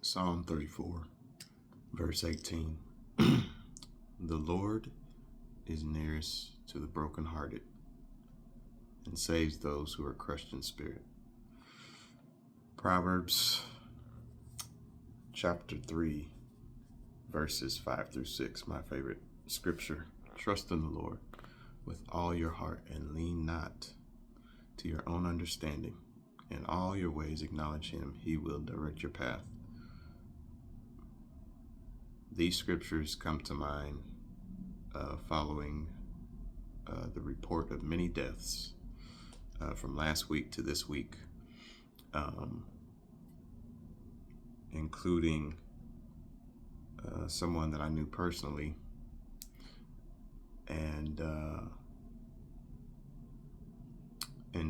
Psalm 34, verse 18. The Lord is nearest to the brokenhearted and saves those who are crushed in spirit. Proverbs chapter 3, verses 5 through 6, my favorite scripture. Trust in the Lord with all your heart and lean not to your own understanding. In all your ways acknowledge him. He will direct your path. These scriptures come to mind following the report of many deaths from last week to this week, including someone that I knew personally, and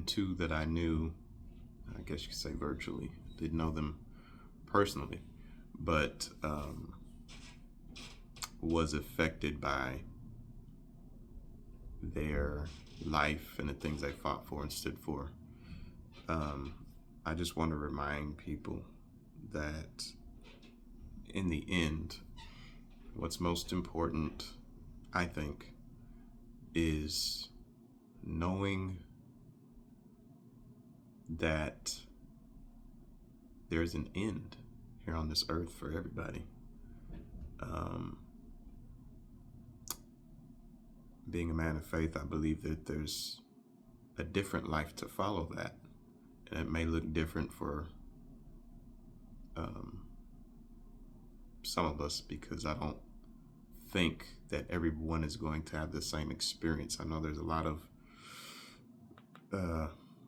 two that I knew, I guess you could say virtually. Didn't know them personally, but was affected by their life and the things they fought for and stood for. I just want to remind people that in the end, what's most important, I think, is knowing that there's an end here on this earth for everybody. Being a man of faith, I believe that there's a different life to follow that. And it may look different for some of us, because I don't think that everyone is going to have the same experience. I know there's a lot of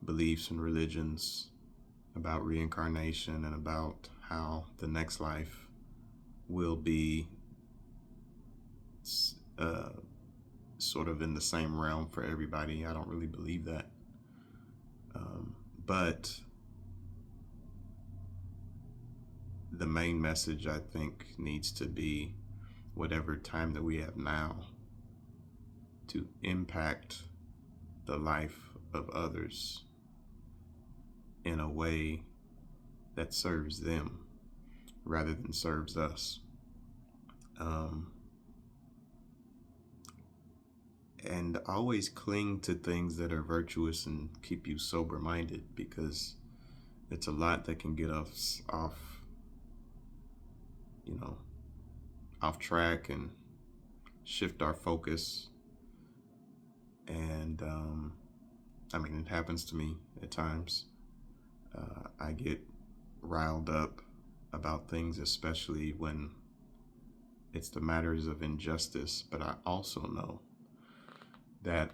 beliefs and religions about reincarnation and about how the next life will be sort of in the same realm for everybody. I don't really believe that. But the main message, I think, needs to be whatever time that we have now to impact the life of others in a way that serves them rather than serves us. And always cling to things that are virtuous and keep you sober-minded, because it's a lot that can get us off track and shift our focus. And it happens to me at times. I get riled up about things, especially when it's the matters of injustice. But I also know that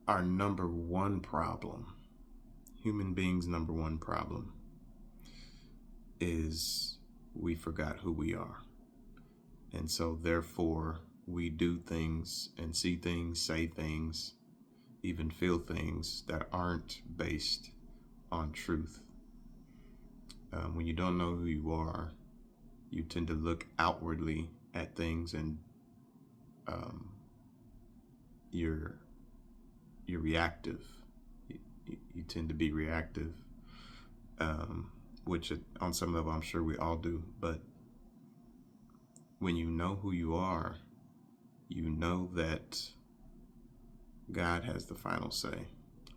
our number one problem, human beings' number one problem, is we forgot who we are. And so therefore we do things and see things, say things, even feel things that aren't based on truth. When you don't know who you are, you tend to look outwardly at things, and you're reactive. You tend to be reactive, which on some level I'm sure we all do. But when you know who you are, you know that God has the final say.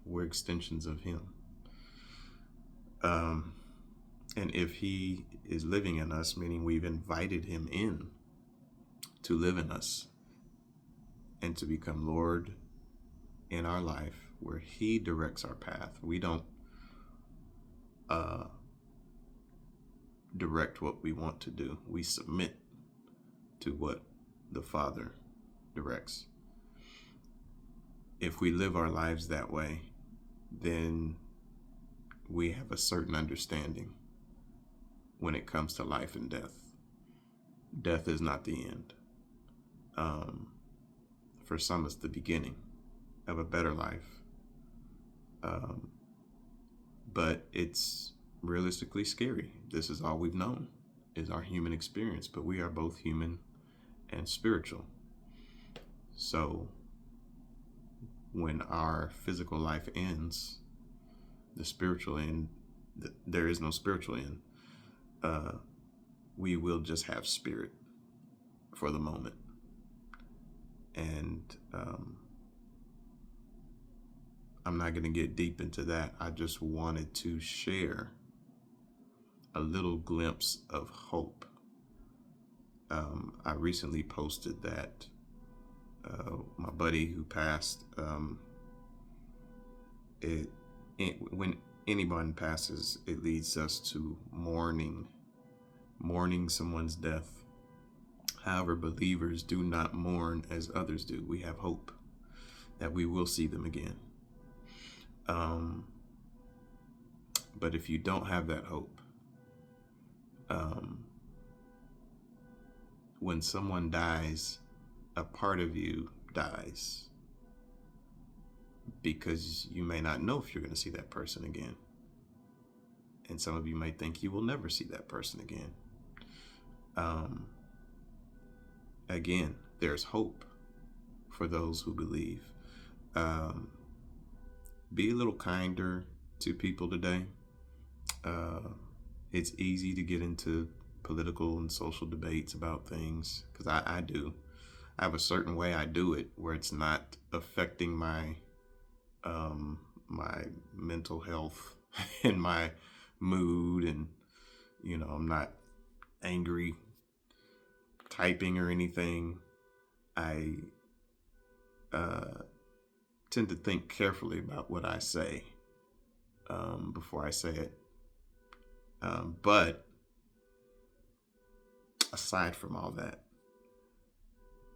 We're extensions of him. And if he is living in us, meaning we've invited him in to live in us and to become Lord in our life, where he directs our path. We don't direct what we want to do. We submit to what the Father directs. If we live our lives that way, then we have a certain understanding when it comes to life and death. Death is not the end. For some, it's the beginning of a better life. But it's realistically scary. This is all we've known, is our human experience, but we are both human and spiritual. So when our physical life ends, the spiritual end, there is no spiritual end. we will just have spirit for the moment. And I'm not going to get deep into that. I just wanted to share a little glimpse of hope. I recently posted that my buddy who passed, when anyone passes, it leads us to mourning someone's death. However, believers do not mourn as others do. We have hope that we will see them again. But if you don't have that hope, when someone dies, a part of you dies, because you may not know if you're going to see that person again. And some of you may think you will never see that person again. Again, there's hope for those who believe. Be a little kinder to people today. It's easy to get into political and social debates about things, because I do. I have a certain way I do it where it's not affecting my my mental health and my mood, and I'm not angry typing or anything. I tend to think carefully about what I say before I say it. But aside from all that,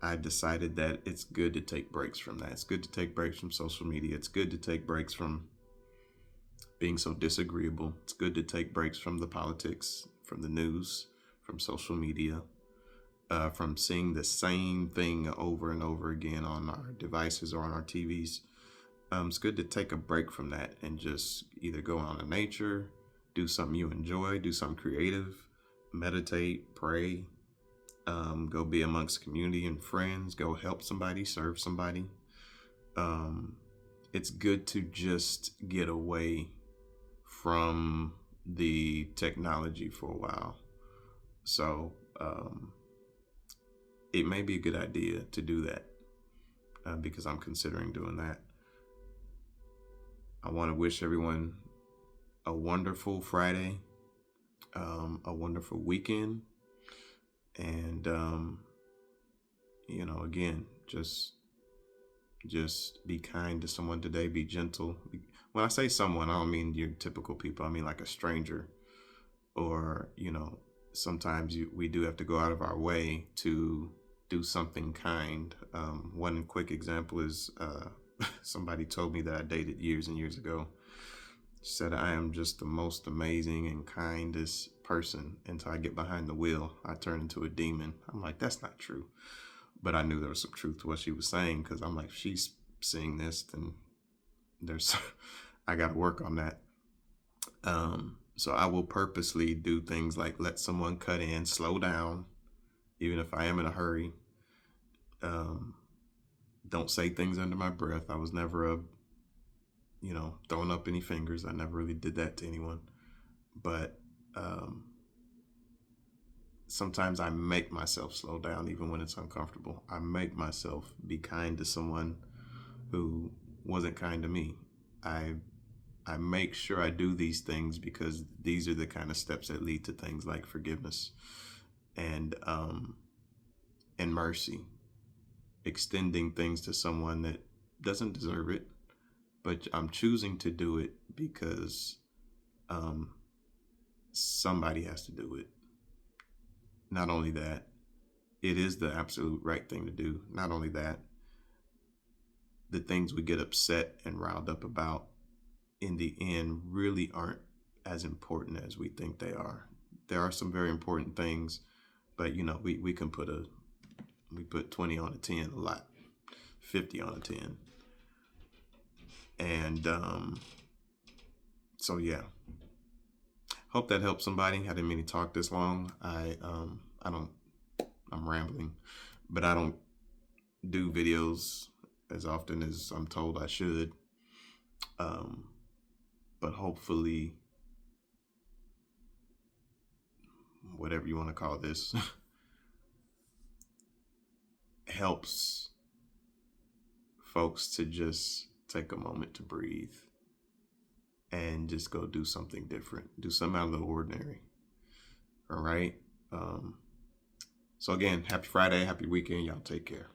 I decided that it's good to take breaks from that. It's good to take breaks from social media. It's good to take breaks from being so disagreeable. It's good to take breaks from the politics, from the news, from social media, from seeing the same thing over and over again on our devices or on our TVs. It's good to take a break from that and just either go out in nature, do something you enjoy, do something creative, meditate, pray, go be amongst community and friends, go help somebody, serve somebody. It's good to just get away from the technology for a while. So it may be a good idea to do that, because I'm considering doing that. I want to wish everyone a wonderful Friday, a wonderful weekend. And, again, just be kind to someone today. Be gentle. When I say someone, I don't mean your typical people. I mean like a stranger, or, sometimes we do have to go out of our way to do something kind. One quick example is somebody told me that I dated years and years ago. She said, I am just the most amazing and kindest person. Until I get behind the wheel, I turn into a demon. I'm like, that's not true. But I knew there was some truth to what she was saying, because I'm like, if she's seeing this, then I got to work on that. So I will purposely do things like let someone cut in, slow down, even if I am in a hurry. Don't say things under my breath. I was never throwing up any fingers. I never really did that to anyone. But sometimes I make myself slow down even when it's uncomfortable. I make myself be kind to someone who wasn't kind to me. I make sure I do these things because these are the kind of steps that lead to things like forgiveness and mercy. Extending things to someone that doesn't deserve it, but I'm choosing to do it because somebody has to do it. Not only that, it is the absolute right thing to do. Not only that, the things we get upset and riled up about in the end really aren't as important as we think they are. There are some very important things, but we can put 20 on a 10 a lot, 50 on a 10. And so yeah, hope that helps somebody. I didn't mean to talk this long. I'm rambling, but I don't do videos as often as I'm told I should. But hopefully whatever you want to call this, helps folks to just take a moment to breathe and just go do something different, do something out of the ordinary. All right. So again, happy Friday, happy weekend. Y'all take care.